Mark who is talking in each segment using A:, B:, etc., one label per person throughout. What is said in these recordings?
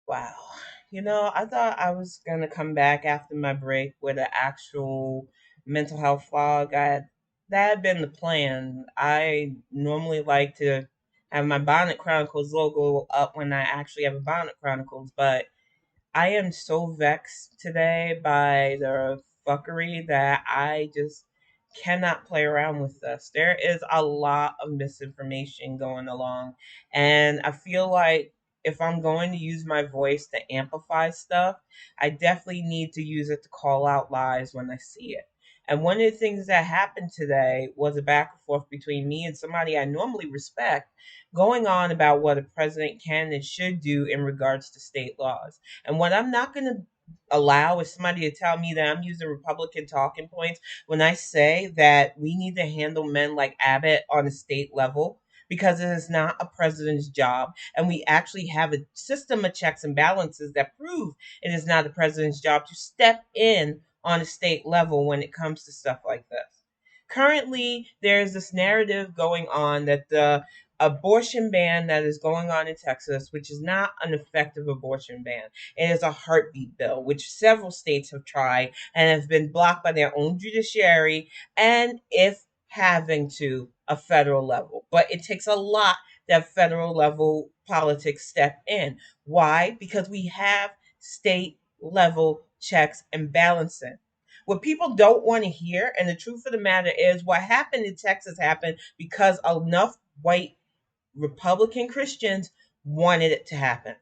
A: Wow. I thought I was going to come back after my break with an actual mental health vlog. That had been the plan. I normally like to have my Bonnet Chronicles logo up when I actually have a Bonnet Chronicles, but I am so vexed today by the fuckery that I just cannot play around with this. There is a lot of misinformation going along, and I feel like if I'm going to use my voice to amplify stuff, I definitely need to use it to call out lies when I see it. And one of the things that happened today was a back and forth between me and somebody I normally respect going on about what a president can and should do in regards to state laws. And what I'm not going to allow is somebody to tell me that I'm using Republican talking points when I say that we need to handle men like Abbott on a state level because it is not a president's job. And we actually have a system of checks and balances that prove it is not the president's job to step in on a state level when it comes to stuff like this. Currently, there's this narrative going on that the abortion ban that is going on in Texas, which is not an effective abortion ban. It is a heartbeat bill, which several states have tried and have been blocked by their own judiciary and, if having to, a federal level. But it takes a lot that federal level politics step in. Why? Because we have state level checks and balancing. What people don't want to hear, and the truth of the matter is, what happened in Texas happened because enough white Republican Christians wanted it to happen.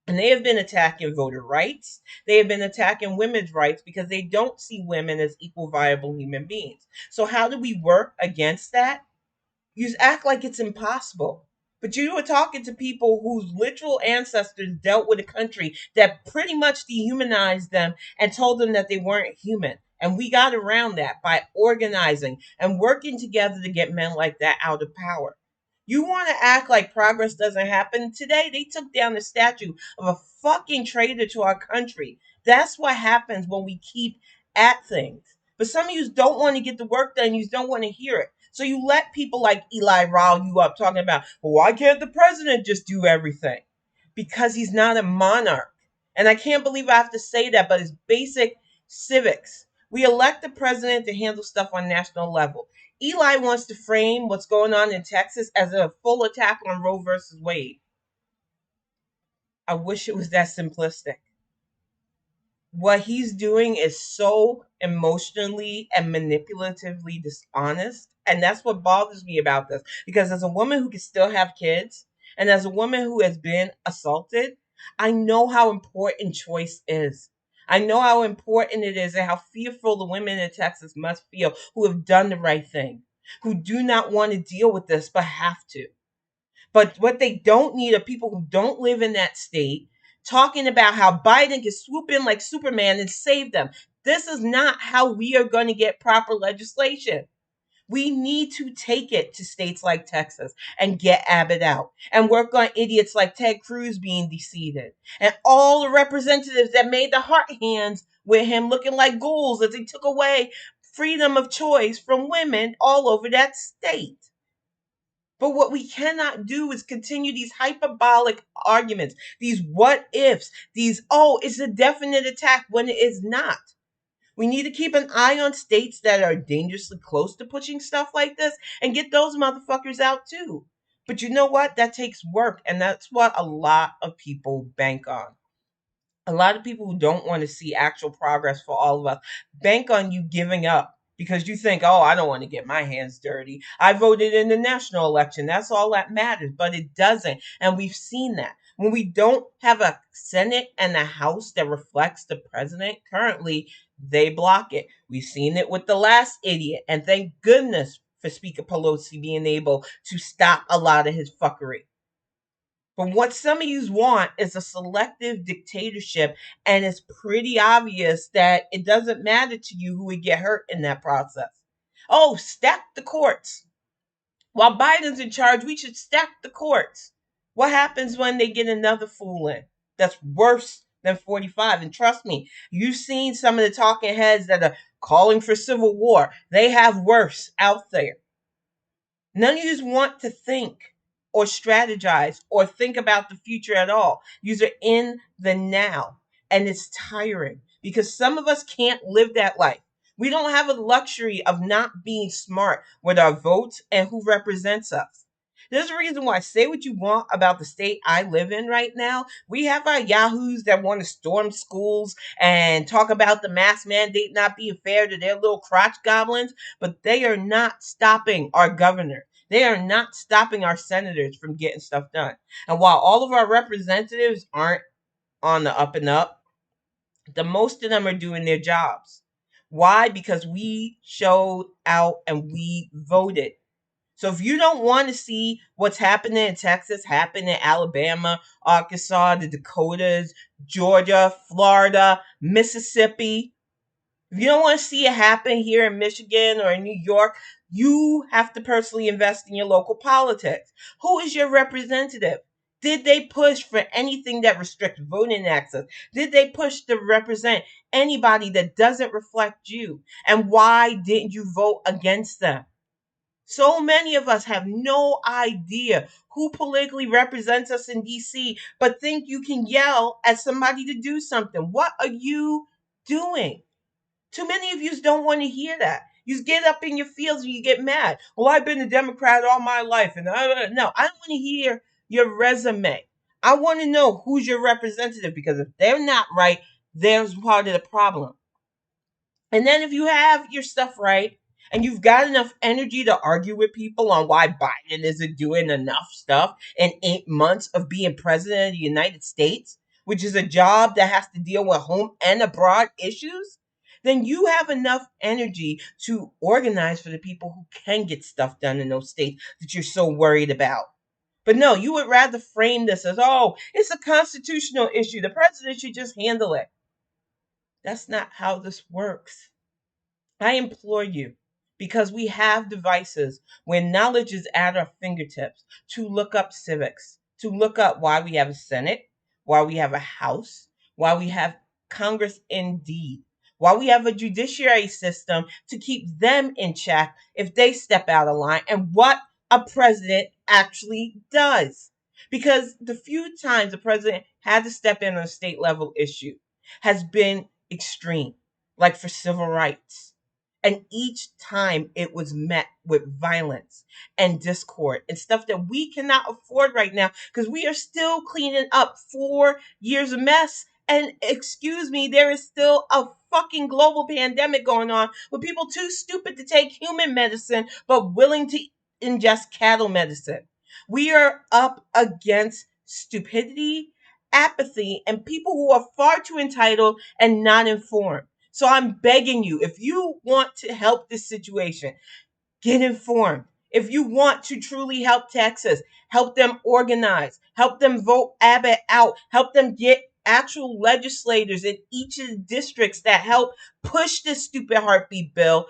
A: And they have been attacking voter rights. They have been attacking women's rights because they don't see women as equal, viable human beings. So, how do we work against that? You act like it's impossible. But you were talking to people whose literal ancestors dealt with a country that pretty much dehumanized them and told them that they weren't human. And we got around that by organizing and working together to get men like that out of power. You want to act like progress doesn't happen? Today, they took down the statue of a fucking traitor to our country. That's what happens when we keep at things. But some of you don't want to get the work done. You don't want to hear it. So you let people like Eli rile you up talking about, well, why can't the president just do everything? Because he's not a monarch. And I can't believe I have to say that, but it's basic civics. We elect the president to handle stuff on national level. Eli wants to frame what's going on in Texas as a full attack on Roe versus Wade. I wish it was that simplistic. What he's doing is so emotionally and manipulatively dishonest. And that's what bothers me about this. Because as a woman who can still have kids, and as a woman who has been assaulted, I know how important choice is. I know how important it is and how fearful the women in Texas must feel who have done the right thing, who do not want to deal with this but have to. But what they don't need are people who don't live in that state talking about how Biden can swoop in like Superman and save them. This is not how we are going to get proper legislation. We need to take it to states like Texas and get Abbott out and work on idiots like Ted Cruz being defeated and all the representatives that made the heart hands with him looking like ghouls as he took away freedom of choice from women all over that state. But what we cannot do is continue these hyperbolic arguments, these what ifs, these, oh, it's a definite attack when it is not. We need to keep an eye on states that are dangerously close to pushing stuff like this and get those motherfuckers out too. But you know what? That takes work, and that's what a lot of people bank on. A lot of people who don't want to see actual progress for all of us bank on you giving up because you think, oh, I don't want to get my hands dirty. I voted in the national election. That's all that matters. But it doesn't. And we've seen that. When we don't have a Senate and a House that reflects the president currently, they block it. We've seen it with the last idiot. And thank goodness for Speaker Pelosi being able to stop a lot of his fuckery. But what some of you want is a selective dictatorship, and it's pretty obvious that it doesn't matter to you who would get hurt in that process. Oh, stack the courts. While Biden's in charge, we should stack the courts. What happens when they get another fool in? That's worse than 45. And trust me, you've seen some of the talking heads that are calling for civil war. They have worse out there. None of you want to think. or strategize or think about the future at all. You're in the now. And it's tiring because some of us can't live that life. We don't have a luxury of not being smart with our votes and who represents us. There's a reason why. Say what you want about the state I live in right now. We have our yahoos that want to storm schools and talk about the mask mandate not being fair to their little crotch goblins, but they are not stopping our governor. They are not stopping our senators from getting stuff done. And while all of our representatives aren't on the up and up, the most of them are doing their jobs. Why? Because we showed out and we voted. So if you don't want to see what's happening in Texas, happen in Alabama, Arkansas, the Dakotas, Georgia, Florida, Mississippi, if you don't want to see it happen here in Michigan or in New York, you have to personally invest in your local politics. Who is your representative? Did they push for anything that restricts voting access? Did they push to represent anybody that doesn't reflect you? And why didn't you vote against them? So many of us have no idea who politically represents us in DC, but think you can yell at somebody to do something. What are you doing? Too many of you don't want to hear that. You get up in your feels and you get mad. Well, I've been a Democrat all my life, and no, I don't want to hear your resume. I want to know who's your representative, because if they're not right, there's part of the problem. And then if you have your stuff right and you've got enough energy to argue with people on why Biden isn't doing enough stuff in 8 months of being president of the United States, which is a job that has to deal with home and abroad issues, then you have enough energy to organize for the people who can get stuff done in those states that you're so worried about. But no, you would rather frame this as, oh, it's a constitutional issue. The president should just handle it. That's not how this works. I implore you, because we have devices where knowledge is at our fingertips, to look up civics, to look up why we have a Senate, why we have a House, why we have Congress indeed, why we have a judiciary system to keep them in check if they step out of line, and what a president actually does. Because the few times the president had to step in on a state level issue has been extreme, like for civil rights. And each time it was met with violence and discord and stuff that we cannot afford right now, because we are still cleaning up 4 years of mess. And excuse me, there is still a fucking global pandemic going on with people too stupid to take human medicine but willing to ingest cattle medicine. We are up against stupidity, apathy, and people who are far too entitled and not informed. So I'm begging you, if you want to help this situation, get informed. If you want to truly help Texas, help them organize, help them vote Abbott out, help them get actual legislators in each of the districts that help push this stupid heartbeat bill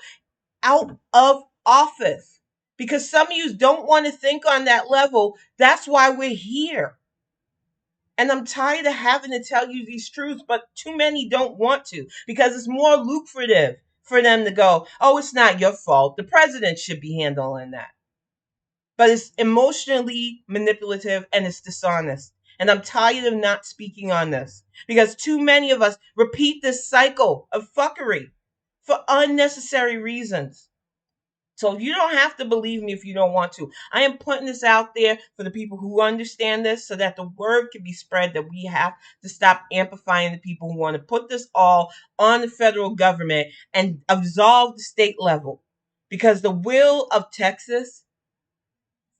A: out of office. Because some of you don't want to think on that level. That's why we're here. And I'm tired of having to tell you these truths, but too many don't want to, because it's more lucrative for them to go, oh, it's not your fault. The president should be handling that. But it's emotionally manipulative and it's dishonest. And I'm tired of not speaking on this, because too many of us repeat this cycle of fuckery for unnecessary reasons. So you don't have to believe me if you don't want to. I am putting this out there for the people who understand this, so that the word can be spread that we have to stop amplifying the people who want to put this all on the federal government and absolve the state level. Because the will of Texas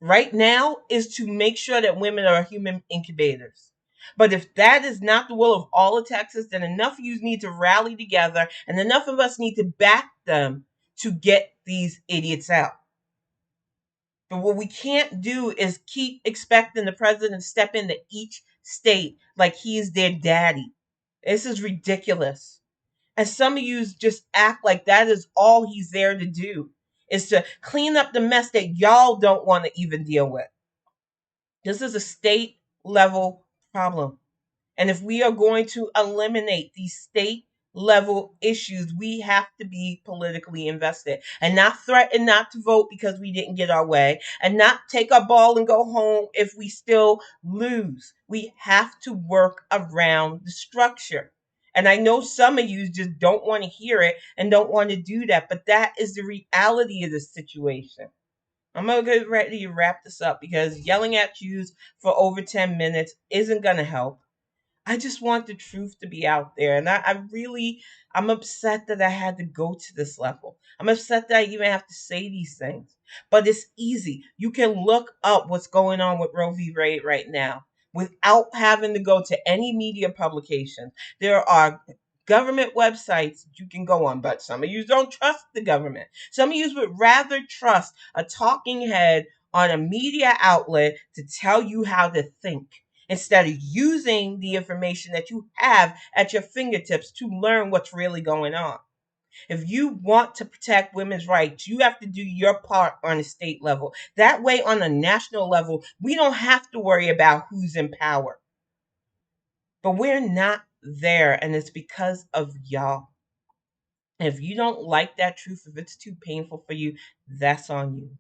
A: right now is to make sure that women are human incubators. But if that is not the will of all of Texas, then enough of you need to rally together and enough of us need to back them to get these idiots out. But what we can't do is keep expecting the president to step into each state like he's their daddy. This is ridiculous. And some of you just act like that is all he's there to do, is to clean up the mess that y'all don't want to even deal with. This is a state level problem. And if we are going to eliminate these state level issues, we have to be politically invested and not threaten not to vote because we didn't get our way and not take our ball and go home if we still lose. We have to work around the structure. And I know some of you just don't want to hear it and don't want to do that, but that is the reality of the situation. I'm gonna get ready to wrap this up because yelling at you for over 10 minutes isn't gonna help. I just want the truth to be out there. And I'm upset that I had to go to this level. I'm upset that I even have to say these things. But it's easy. You can look up what's going on with Roe v. Wade right now without having to go to any media publication. There are government websites you can go on, but some of you don't trust the government. Some of you would rather trust a talking head on a media outlet to tell you how to think instead of using the information that you have at your fingertips to learn what's really going on. If you want to protect women's rights, you have to do your part on a state level. That way, on a national level, we don't have to worry about who's in power. But we're not there, and it's because of y'all. If you don't like that truth, if it's too painful for you, that's on you.